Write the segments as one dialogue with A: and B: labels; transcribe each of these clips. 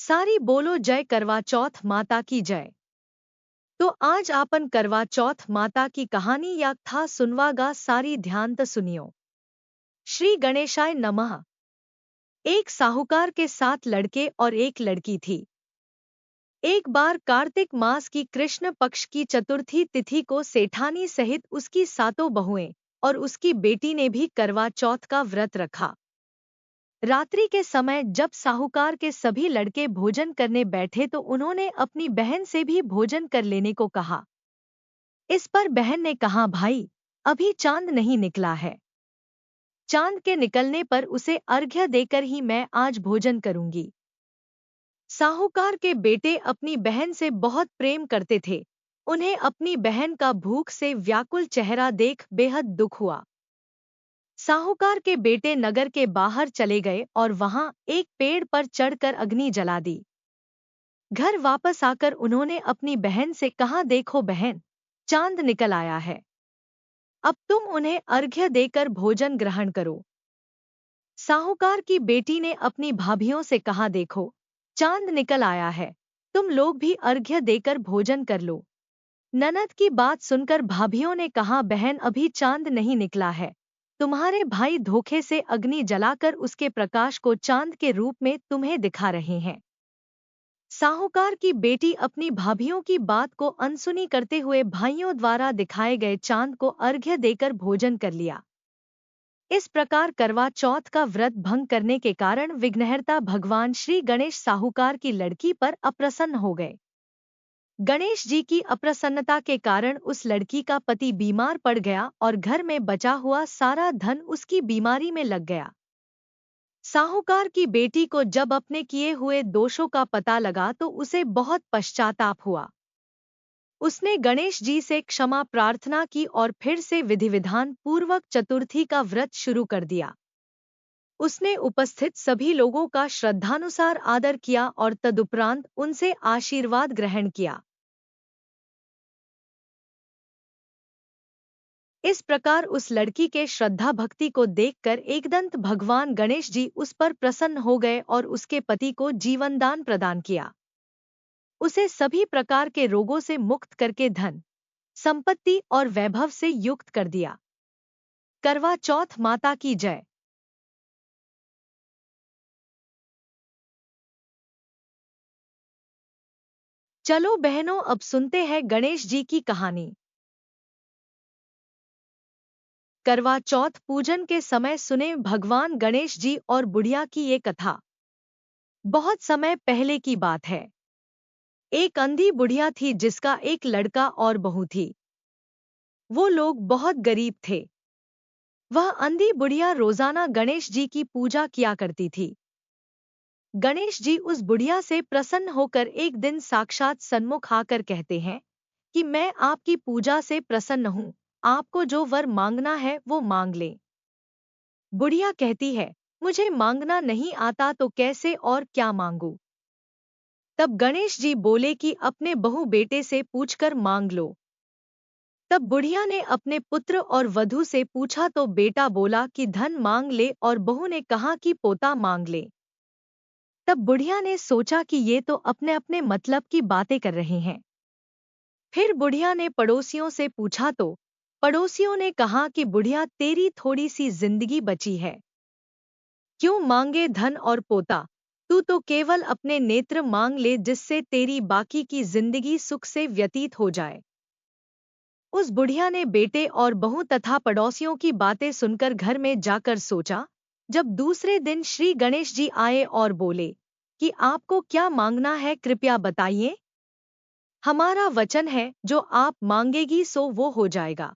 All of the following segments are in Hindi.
A: सारी बोलो जय करवा चौथ माता की जय। तो आज आपन करवा चौथ माता की कहानी या कथा सुनवागा, सारी ध्यान त सुनियो। श्री गणेशाय नमः। एक साहूकार के 7 लड़के और एक लड़की थी। एक बार कार्तिक मास की कृष्ण पक्ष की चतुर्थी तिथि को सेठानी सहित उसकी 7 बहुएं और उसकी बेटी ने भी करवा चौथ का व्रत रखा। रात्रि के समय जब साहूकार के सभी लड़के भोजन करने बैठे तो उन्होंने अपनी बहन से भी भोजन कर लेने को कहा। इस पर बहन ने कहा, भाई अभी चांद नहीं निकला है। चांद के निकलने पर उसे अर्घ्य देकर ही मैं आज भोजन करूंगी। साहूकार के बेटे अपनी बहन से बहुत प्रेम करते थे। उन्हें अपनी बहन का भूख से व्याकुल चेहरा देख बेहद दुख हुआ। साहूकार के बेटे नगर के बाहर चले गए और वहां एक पेड़ पर चढ़कर अग्नि जला दी। घर वापस आकर उन्होंने अपनी बहन से कहा, देखो बहन, चांद निकल आया है। अब तुम उन्हें अर्घ्य देकर भोजन ग्रहण करो। साहूकार की बेटी ने अपनी भाभियों से कहा, देखो चांद निकल आया है, तुम लोग भी अर्घ्य देकर भोजन कर लो। ननद की बात सुनकर भाभियों ने कहा, बहन अभी चांद नहीं निकला है। तुम्हारे भाई धोखे से अग्नि जलाकर उसके प्रकाश को चांद के रूप में तुम्हें दिखा रहे हैं। साहूकार की बेटी अपनी भाभियों की बात को अनसुनी करते हुए भाइयों द्वारा दिखाए गए चांद को अर्घ्य देकर भोजन कर लिया। इस प्रकार करवा चौथ का व्रत भंग करने के कारण विघ्नहर्ता भगवान श्री गणेश साहूकार की लड़की पर अप्रसन्न हो गए। गणेश जी की अप्रसन्नता के कारण उस लड़की का पति बीमार पड़ गया और घर में बचा हुआ सारा धन उसकी बीमारी में लग गया। साहूकार की बेटी को जब अपने किए हुए दोषों का पता लगा तो उसे बहुत पश्चाताप हुआ। उसने गणेश जी से क्षमा प्रार्थना की और फिर से विधि विधान पूर्वक चतुर्थी का व्रत शुरू कर दिया। उसने उपस्थित सभी लोगों का श्रद्धानुसार आदर किया और तदुपरांत उनसे आशीर्वाद ग्रहण किया। इस प्रकार उस लड़की के श्रद्धा भक्ति को देखकर एकदंत भगवान गणेश जी उस पर प्रसन्न हो गए और उसके पति को जीवनदान प्रदान किया। उसे सभी प्रकार के रोगों से मुक्त करके धन, संपत्ति और वैभव से युक्त कर दिया। करवा चौथ माता की जय। चलो बहनों, अब सुनते हैं गणेश जी की कहानी। करवा चौथ पूजन के समय सुने भगवान गणेश जी और बुढ़िया की ये कथा। बहुत समय पहले की बात है। एक अंधी बुढ़िया थी जिसका एक लड़का और बहू थी। वो लोग बहुत गरीब थे। वह अंधी बुढ़िया रोजाना गणेश जी की पूजा किया करती थी। गणेश जी उस बुढ़िया से प्रसन्न होकर एक दिन साक्षात सन्मुख आकर कहते हैं कि मैं आपकी पूजा से प्रसन्न हूँ, आपको जो वर मांगना है वो मांग ले। बुढ़िया कहती है, मुझे मांगना नहीं आता तो कैसे और क्या मांगू। तब गणेश जी बोले कि अपने बहू बेटे से पूछकर मांग लो। तब बुढ़िया ने अपने पुत्र और वधू से पूछा तो बेटा बोला कि धन मांग ले और बहू ने कहा कि पोता मांग ले। तब बुढ़िया ने सोचा कि ये तो अपने अपने मतलब की बातें कर रहे हैं। फिर बुढ़िया ने पड़ोसियों से पूछा तो पड़ोसियों ने कहा कि बुढ़िया, तेरी थोड़ी सी जिंदगी बची है, क्यों मांगे धन और पोता, तू तो केवल अपने नेत्र मांग ले जिससे तेरी बाकी की जिंदगी सुख से व्यतीत हो जाए। उस बुढ़िया ने बेटे और बहू तथा पड़ोसियों की बातें सुनकर घर में जाकर सोचा। जब दूसरे दिन श्री गणेश जी आए और बोले कि आपको क्या मांगना है, कृपया बताइए। हमारा वचन है, जो आप मांगेगी सो वो हो जाएगा।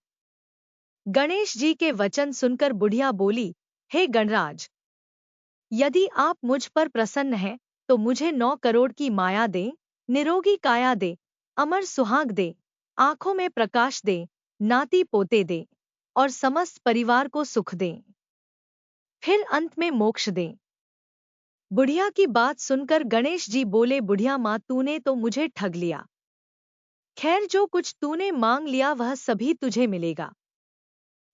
A: गणेश जी के वचन सुनकर बुढ़िया बोली, हे गणराज, यदि आप मुझ पर प्रसन्न हैं तो मुझे 9 करोड़ की माया दे, निरोगी काया दे, अमर सुहाग दे, आंखों में प्रकाश दे, नाती पोते दे और समस्त परिवार को सुख दे, फिर अंत में मोक्ष दे। बुढ़िया की बात सुनकर गणेश जी बोले, बुढ़िया माँ, तूने तो मुझे ठग लिया। खैर, जो कुछ तूने मांग लिया वह सभी तुझे मिलेगा।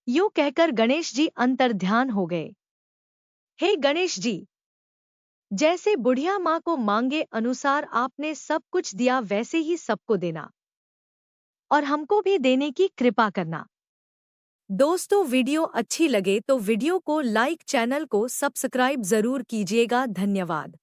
A: यूं कहकर गणेश जी अंतर्ध्यान हो गए। हे गणेश जी, जैसे बुढ़िया माँ को मांगे अनुसार आपने सब कुछ दिया, वैसे ही सबको देना और हमको भी देने की कृपा करना। दोस्तों, वीडियो अच्छी लगे तो वीडियो को लाइक, चैनल को सब्सक्राइब जरूर कीजिएगा। धन्यवाद।